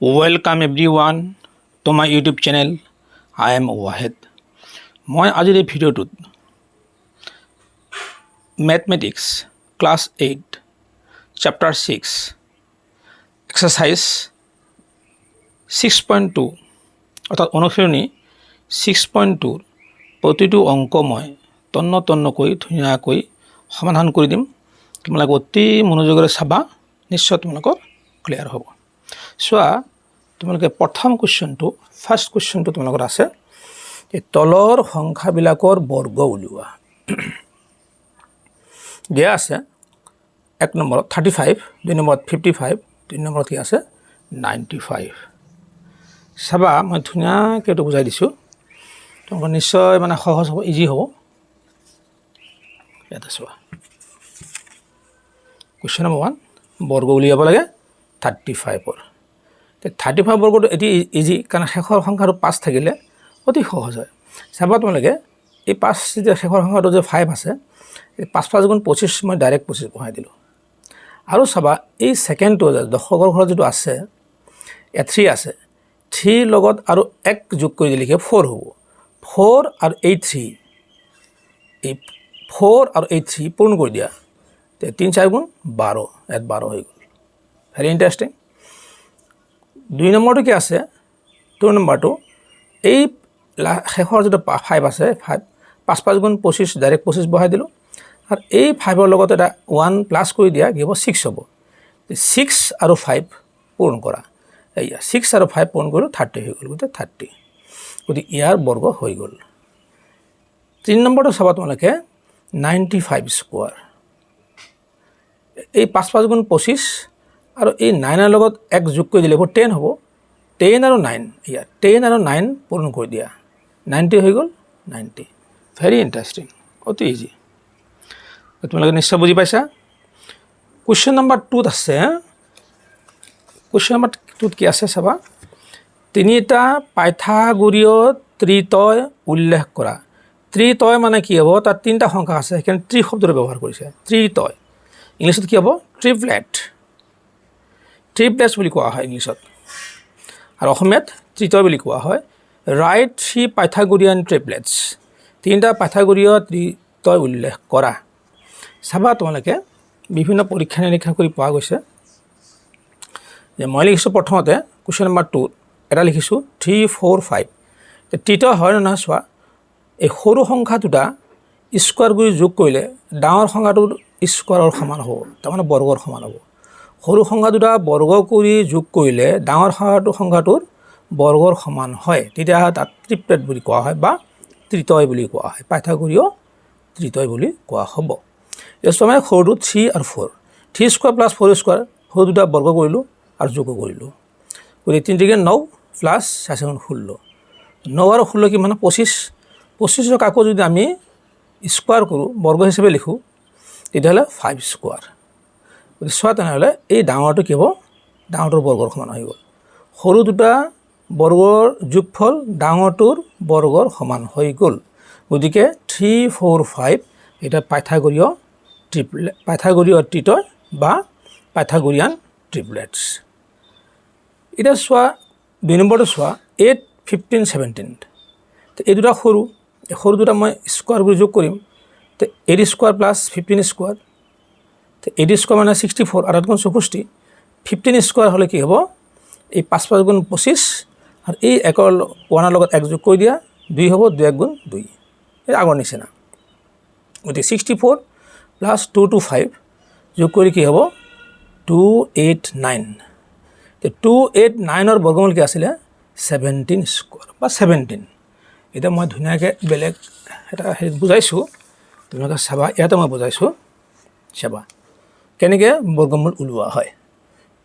Welcome everyone to my YouTube channel. I am Wahed. মই আজিৰ এই ভিডিঅ'টোত Mathematics Class 8 Chapter 6 Exercise 6.2 অৰ্থাৎ অনুশীলনী 6.2 প্ৰতিটো অংক মই তন্নকৈ ধুনীয়াকৈ সমাধান কৰি দিম। তোমালোকে অতি মনোযোগেৰে চাবা, নিশ্চয় তোমালোকৰ ক্লিয়াৰ হ'ব। চোৱা, তোমালোকে প্ৰথম কুৱেশ্যনটো ফাৰ্ষ্ট কুৱেশ্যনটো তোমালোকৰ আছে এই তলৰ সংখ্যাবিলাকৰ বৰ্গ উলিওৱা। দিয়া আছে এক নম্বৰত 35, দুই নম্বৰত 55, তিন নম্বৰত কি আছে 95। চাবা, মই ধুনীয়াকৈ এইটো বুজাই দিছোঁ, তোমালোকৰ নিশ্চয় মানে সহজ হ'ব, ইজি হ'ব। ইয়াতে চোৱা, কুৱেশ্যন নম্বৰ 1 বৰ্গ উলিয়াব লাগে 35-ৰ। 35 বৰ্গটো এটি ইজি, কাৰণ শেষৰ সংখ্যাটো 5 থাকিলে অতি সহজ হয়। চাবা তোমালোকে এই 5 যেতিয়া শেষৰ সংখ্যাটো যে 5 আছে, এই 5 5 গুণ 25 মই ডাইৰেক্ট 25 বহাই দিলোঁ। আৰু চাবা এই ছেকেণ্ডটো দশকৰ ঘৰত যিটো আছে, 3 আছে, 3 লগত আৰু 1 যোগ কৰি দিলে 4 হ'ব। 4 আৰু 3, এই 4 আৰু 3 পূৰণ কৰি দিয়া, 3 4 গুণ 12, ইয়াত 12 হৈ গ'ল। Very interesting. 2 নম্বৰটো কি আছে, 2 নম্বৰটো এই শেষৰ যিটো 5 আছে, 5 5 গুণ 25 ডাইৰেক্ট 25 বহাই দিলোঁ। আৰু এই 5ৰ লগত এটা 1 প্লাছ কৰি দিয়া, কি হ'ব 6 হ'ব। 6 আৰু 5 পূৰণ কৰা, এয়া 6 আৰু 5 পূৰণ কৰিলোঁ 30 হৈ গ'ল, গতিকে 30, গতিকে ইয়াৰ বৰ্গ হৈ গ'ল। 3 নম্বৰটো চাবা তোমালোকে 95 স্কোৱাৰ। এই 5 5 গুণ 25 আৰু এই 9ৰ লগত 1 যোগ কৰি দিলে 10 হ'ব। 10 আৰু 9, ইয়াত 10 আৰু 9 পূৰণ কৰি দিয়া, 90 হৈ গ'ল, 90। ভেৰি ইণ্টাৰেষ্টিং, অতি ইজি, তোমালোকে নিশ্চয় বুজি পাইছা। কুৱেশ্যন নম্বৰ 2ত আছে, কুৱেশ্যন নম্বৰ 2ত কি আছে চাবা, 3টা পাইথাগোৰীয় ত্ৰিতয় উল্লেখ কৰা। ত্ৰিতয় মানে কি হ'ব, তাত 3টা সংখ্যা আছে, সেইকাৰণে ত্ৰি শব্দটো ব্যৱহাৰ কৰিছে। ত্ৰিতয় ইংলিছত কি হ'ব, ট্ৰিপলেট। ট্ৰিপলেটছ বুলি কোৱা হয় ইংলিছত, আৰু অসমীয়াত ত্ৰিতয় বুলি কোৱা হয়। ৰাইট 3 পাইথাগোৰিয়ান ট্ৰিপলেটছ, 3টা পাইথাগোৰীয় ত্ৰিতয় উল্লেখ কৰা। চাবা তোমালোকে বিভিন্ন পৰীক্ষা নিৰীক্ষা কৰি পোৱা গৈছে যে মই লিখিছোঁ প্ৰথমতে কুৱেশ্যন নম্বৰ 2 এটা লিখিছোঁ 3 4 5, ত্ৰিতয় হয় নে নহয় চোৱা। এই সৰু সংখ্যা দুটা স্কোৱাৰ কৰি যোগ কৰিলে ডাঙৰ সংখ্যাটোৰ স্কোৱাৰৰ সমান হ'ব, তাৰমানে বৰ্গৰ সমান হ'ব। সৰু সংখ্যা দুটা বৰ্গ কৰি যোগ কৰিলে ডাঙৰ সংখ্যাটোৰ বৰ্গৰ সমান হয়, তেতিয়া তাত ট্ৰিপলেট বুলি কোৱা হয় বা ত্ৰিতয় বুলি কোৱা হয়, পাইথাগোৰীয় ত্ৰিতয় বুলি কোৱা হ'ব। এতিয়া মানে সৰুটো 3 আৰু 4, 3 স্কোৱাৰ প্লাছ 4 স্কোৱাৰ, সৰু দুটা বৰ্গ কৰিলোঁ আৰু যোগো কৰিলোঁ, গতিকে 3 9 প্লাছ 4 16, 9 আৰু 16 কি মানে 25। 25ক আকৌ যদি আমি স্কোৱাৰ কৰোঁ, বৰ্গ হিচাপে লিখোঁ, তেতিয়াহ'লে 5 স্কোৱাৰ। গতিকে চোৱা তেনেহ'লে এই ডাঙৰটো কি হ'ব, ডাঙৰটোৰ বৰ্গৰ সমান হৈ গ'ল। সৰু দুটা বৰ্গৰ যোগফল ডাঙৰটোৰ বৰ্গৰ সমান হৈ গ'ল, গতিকে 3 4 5 এটা পাইথাগোৰীয় ত্ৰিতয় বা পাইথাগোৰিয়ান ট্ৰিপলেটছ। এতিয়া চোৱা 2 নম্বৰটো চোৱা 8 15 17, এই দুটা সৰু দুটা মই স্কোৱাৰ কৰি যোগ কৰিম, 8 স্কোৱাৰ প্লাছ 15 স্কোৱাৰ, 8 স্কোৱাৰ মানে 64 আৰু 8 গুণ 64, 15 স্কোৱাৰ হ'লে কি হ'ব, এই 5 5 গুণ 25 আৰু এই 1ৰ লগত 1 যোগ কৰি দিয়া, 2 হ'ব, 2 1 গুণ 2, এই আগৰ নিচিনা। গতিকে 64 প্লাছ 2 2 5 যোগ কৰি কি হ'ব 289, 289ৰ বৰ্গমূল কি আছিলে 17 স্কোৱাৰ বা 17। এতিয়া মই ধুনীয়াকৈ বেলেগ এটা হেৰিত বুজাইছোঁ, তোমালোকে চাবা, ইয়াতে মই বুজাইছোঁ, চাবা কেনেকৈ বৰ্গমূল ওলোৱা হয়।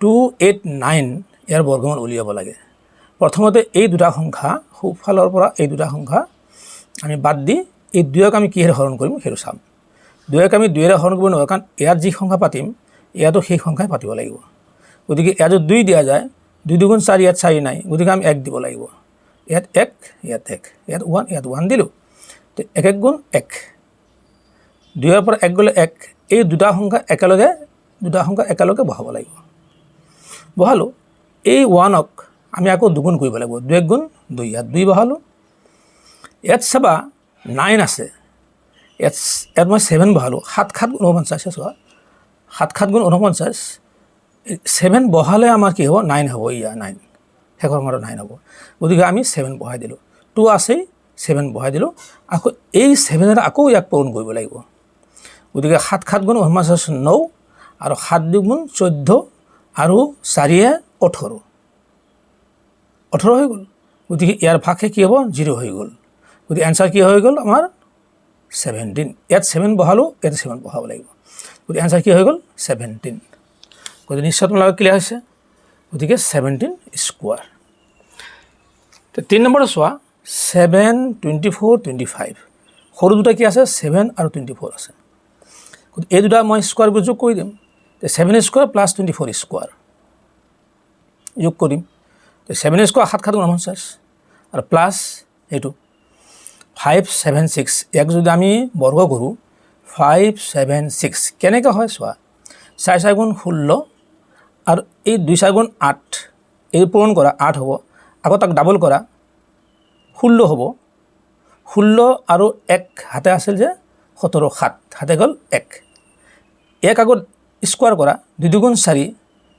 289 ইয়াৰ বৰ্গমূল উলিয়াব লাগে। প্ৰথমতে এই দুটা সংখ্যা, সোঁফালৰ পৰা এই দুটা সংখ্যা আমি বাদ দি এই 2ক আমি কিহেৰে হৰণ কৰিম সেইটো চাম। 2ক আমি 2ৰে হৰণ কৰিব নোৱাৰোঁ, কাৰণ ইয়াত যি সংখ্যা পাতিম ইয়াতো সেই সংখ্যাই পাতিব লাগিব। গতিকে ইয়াত যদি 2 দিয়া যায়, 2 2 গুণ 4, ইয়াত 4 নাই, গতিকে আমি 1 দিব লাগিব। ইয়াত 1, ইয়াত 1, ইয়াত 1, ইয়াত 1 দিলোঁ, তো 1 1 গুণ 1, 2ৰ পৰা 1 গ'লে 1, এই দুটা সংখ্যা একেলগে বহাব লাগিব। বহালোঁ, এই 1ক আমি আকৌ দুগুণ কৰিব লাগিব 2 গুণ 2 ইয়াত 2 বহালোঁ ইয়াত চাবা 9 আছে ইয়াত মই 7 বহালোঁ 7 7 গুণ 49 চোৱা 7 7 গুণ 49 7 বহালে আমাৰ কি হ'ব 9 হ'ব ইয়া 9 শেষৰ মানৰ 9 হ'ব গতিকে আমি 7 বহাই দিলোঁ 2 আছেই 7 বহাই দিলোঁ আকৌ এই 7 আকৌ ইয়াক পূৰণ কৰিব লাগিব গতিকে 7 7 গুণ 49 9 আৰু 7 2 গুণ 14 আৰু 4 18 18 হৈ গ'ল গতিকে ইয়াৰ ভাগে কি হ'ব 0 হৈ গ'ল গতিকে এনসাৰ কি হৈ গ'ল আমাৰ 17 ইয়াত 7 বহালোঁ ইয়াত 7 বহাব লাগিব গতিকে এনসাৰ কি হৈ গ'ল 17 গতিকে নিশ্চয় তোমালোকৰ ক্লিয়াৰ হৈছে গতিকে 17 স্কোৱাৰ 3 নম্বৰটো চোৱা 7 24 25 সৰু দুটা কি আছে 7 আৰু 24 আছে গতিকে এই দুটা মই স্কোৱাৰ যোগ কৰি দিম 7 স্কোৱাৰ প্লাছ 24 স্কোৱাৰ যোগ কৰিম 7 স্কোৱাৰ 7 7 49 আৰু প্লাছ এইটো 576 ইয়াক যদি আমি বৰ্গ কৰোঁ 576 কেনেকৈ হয় চোৱা 4 4 গুণ 16 আৰু এই 2 4 গুণ 8 এই পূৰণ কৰা 8 হ'ব আকৌ তাক ডাবল কৰা 16 হ'ব 16 আৰু 1 হাতে আছিল যে 17 7 হাতে গ'ল 1 আকৌ স্কোৱাৰ কৰা 2 গুণ 4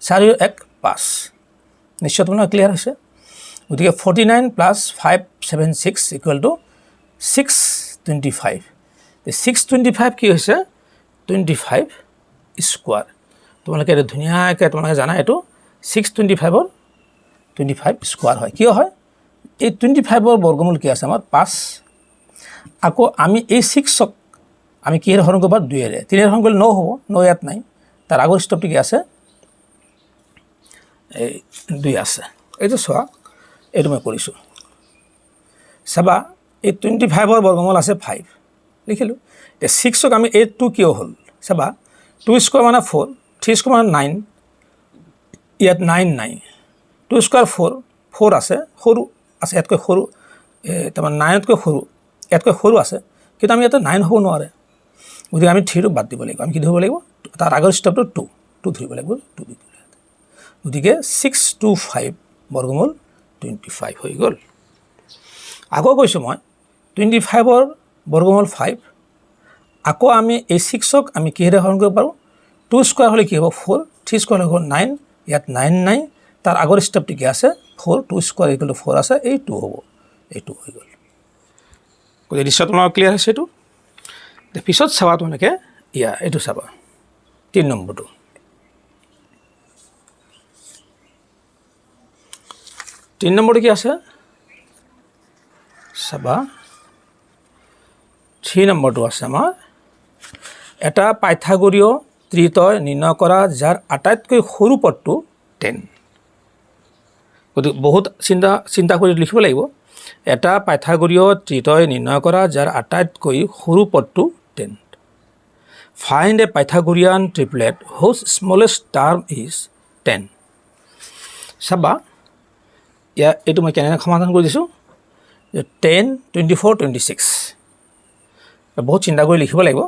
4 1 5 নিশ্চয় তোমাৰ ক্লিয়াৰ হৈছে গতিকে 49 প্লাছ 576 ইকুৱেল টু 625 625 কি হৈছে 25 স্কোৱাৰ তোমালোকে এইটো ধুনীয়াকৈ তোমালোকে জানা এইটো 625ৰ 25 স্কোৱাৰ হয় কিয় হয় এই 25ৰ বৰ্গমূল কি আছে আমাৰ 5 আকৌ আমি এই 6ক আমি কিহেৰে হৰণ কৰিব 2ৰে 3ৰে হৰণ কৰিলে 9 হ'ব 9 ইয়াত নাই তাৰ আগৰ ষ্টপটো কি আছে এই 2 আছে এইটো চোৱা এইটো মই কৰিছোঁ চাবা এই 25ৰ বৰ্গমূল আছে 5 লিখিলোঁ এতিয়া 6ক আমি এই 2 কিয় হ'ল চাবা 2 স্কোৱাৰ মানে 4 3 স্কোৱাৰ মানে 9 ইয়াত 9 নাই 2 স্কোৱাৰ 4 আছে সৰু আছে ইয়াতকৈ সৰু তাৰমানে 9তকৈ সৰু ইয়াতকৈ সৰু আছে কিন্তু আমি ইয়াতে 9 হ'ব নোৱাৰে গতিকে আমি 3টো বাদ দিব লাগিব আমি কি ধৰিব লাগিব তাৰ আগৰ ষ্টপটো 2 ধৰিব লাগিব 2 দিব লাগিব গতিকে 625 বৰ্গমূল 25 হৈ গ'ল আকৌ কৈছোঁ মই 25ৰ বৰ্গমূল 5 আকৌ আমি এই 6ক আমি কিহেৰে হৰণ কৰিব পাৰোঁ 2 স্কোৱাৰ হ'লে কি হ'ব 4 3 স্কোৱাৰ হ'ব 9 ইয়াত 9 নাই তাৰ আগৰ ষ্টেপটো কি আছে 4 2 স্কোৱাৰ ইকুৱেল টু 4 আছে এই 2 হ'ব এই 2 হৈ গ'ল গতিকে নিশ্চয় তোমাৰ ক্লিয়াৰ হৈছে এইটো পিছত চাবা তোমালোকে ইয়া এইটো চাবা 3 নম্বৰটো 3 নম্বৰটো কি আছে চাবা 3 নম্বৰটো আছে আমাৰ এটা পাইথাগোৰীয় ত্ৰিতয় নিৰ্ণয় কৰা যাৰ আটাইতকৈ সৰু পদটো 10 গতিকে বহুত চিন্তা কৰি লিখিব লাগিব এটা পাইথাগোৰীয় ত্ৰিতয় নিৰ্ণয় কৰা যাৰ আটাইতকৈ সৰু পদটো 10 ফাইণ্ড এ পাইথাগোৰিয়ান ট্ৰিপলেট হুজ স্মলেষ্ট টাৰ্ম ইজ 10 চাবা এইটো মই কেনেকৈ সমাধান কৰি দিছোঁ 10 24 26 বহুত চিন্তা কৰি লিখিব লাগিব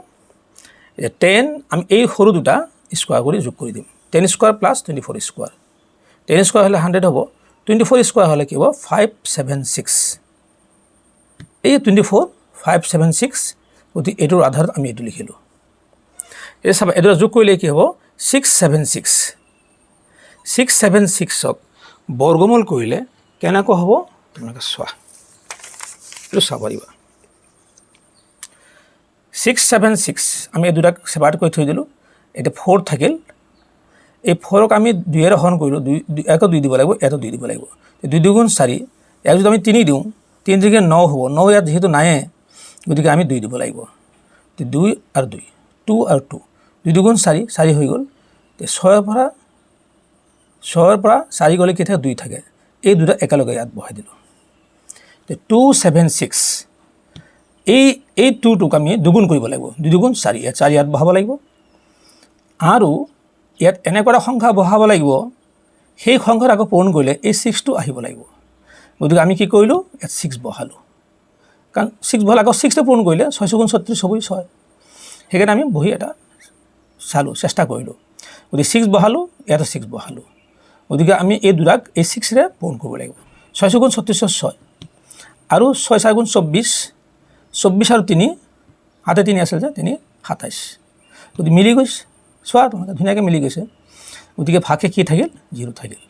10 আমি এই সৰু দুটা স্কোৱাৰ কৰি যোগ কৰি দিম 10 স্কোৱাৰ প্লাছ 24 স্কোৱাৰ 10 স্কোৱাৰ হ'লে 100 হ'ব 24 স্কোৱাৰ হ'লে কি হ'ব 576 এই 24 576 গতিকে এইটোৰ আধাৰত আমি এইটো লিখিলোঁ এই চাবা এইটো যোগ কৰিলে কি হ'ব 676 676ক বৰ্গমূল কৰিলে কেনেকৈ হ'ব তোমালোকে চোৱা এইটো চাব পাৰিবা 676 আমি এই দুটাক ছেপাৰেট কৰি থৈ দিলোঁ এতিয়া 4 থাকিল এই 4ক আমি 2ৰে হৰণ কৰিলোঁ 2 দিব লাগিব ইয়াতো 2 দিব লাগিব 2 2 গুণ 4 ইয়াক যদি আমি 3 দিওঁ 3 থেকে 9 হ'ব 9 ইয়াত যেহেতু নাই গতিকে আমি 2 দিব লাগিব 2 আৰু 2 2 আৰু 2 2 2 গুণ 4 4 হৈ গ'ল 6ৰ পৰা 4 গ'লে কেতিয়া 2 থাকে এই দুটা একেলগে ইয়াত বহাই দিলোঁ 276 এই 2টোক আমি দুগুণ কৰিব লাগিব 2 2 গুণ 4 ইয়াত 4 ইয়াত বহাব লাগিব আৰু ইয়াত এনেকুৱা এটা সংখ্যা বহাব লাগিব সেই সংখ্যাৰ আকৌ পূৰণ কৰিলে এই 6টো আহিব লাগিব গতিকে আমি কি কৰিলোঁ ইয়াত 6 বহালোঁ কাৰণ 6 বহালে আকৌ 6টো পূৰণ কৰিলে 6 গুণ 36 হ'বই 6 সেইকাৰণে আমি বহি এটা চালোঁ চেষ্টা কৰিলোঁ গতিকে 6 বহালোঁ ইয়াতো 6 বহালোঁ গতিকে আমি এই দুটাক এই 6ৰে পূৰণ কৰিব লাগিব 6 গুণ 36 6 আৰু 6 4 গুণ 24 24 আৰু 3 হাতে 3 আছিল যে 3 27 গতিকে মিলি গৈছে চোৱা তোমালোকে ধুনীয়াকৈ মিলি গৈছে গতিকে ভাগে কি থাকিল 0 থাকিল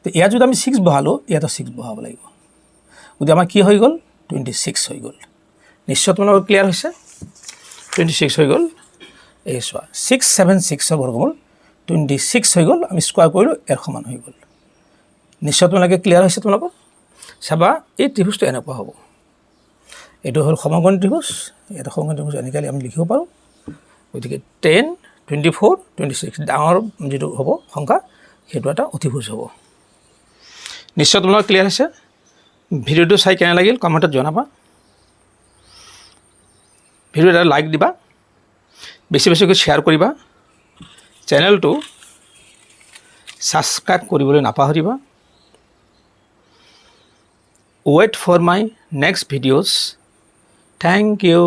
তো ইয়াত যদি আমি 6 বহালোঁ ইয়াতো 6 বহাব লাগিব গতিকে আমাৰ কি হৈ গ'ল 26 হৈ গ'ল নিশ্চয় তোমালোকৰ ক্লিয়াৰ হৈছে 26 হৈ গ'ল এই চোৱা 676 বৰ্গমূল 26 হৈ গ'ল আমি স্কোৱাৰ কৰিলোঁ ইয়াৰ সমান হৈ গ'ল নিশ্চয় তোমালোকে ক্লিয়াৰ হৈছে তোমালোকৰ চাবা এই ত্ৰিভুজটো এনেকুৱা হ'ব এইটো হ'ল সমকোণী ত্ৰিভুজ এটা সমকোণী ত্ৰিভুজ এনেকৈ আমি লিখিব পাৰোঁ গতিকে 10 24 26 ডাঙৰ যিটো হ'ব সংখ্যা সেইটো এটা অতিভুজ হ'ব নিশ্চয় তোমালোকৰ ক্লিয়াৰ হৈছে ভিডিঅ'টো চাই কেনে লাগিল কমেণ্টত জনাবা ভিডিঅ' এটা লাইক দিবা বেছি বেছিকৈ শ্বেয়াৰ কৰিবা চেনেলটো ছাবস্ক্ৰাইব কৰিবলৈ নাপাহৰিবা wait for my next videos thank U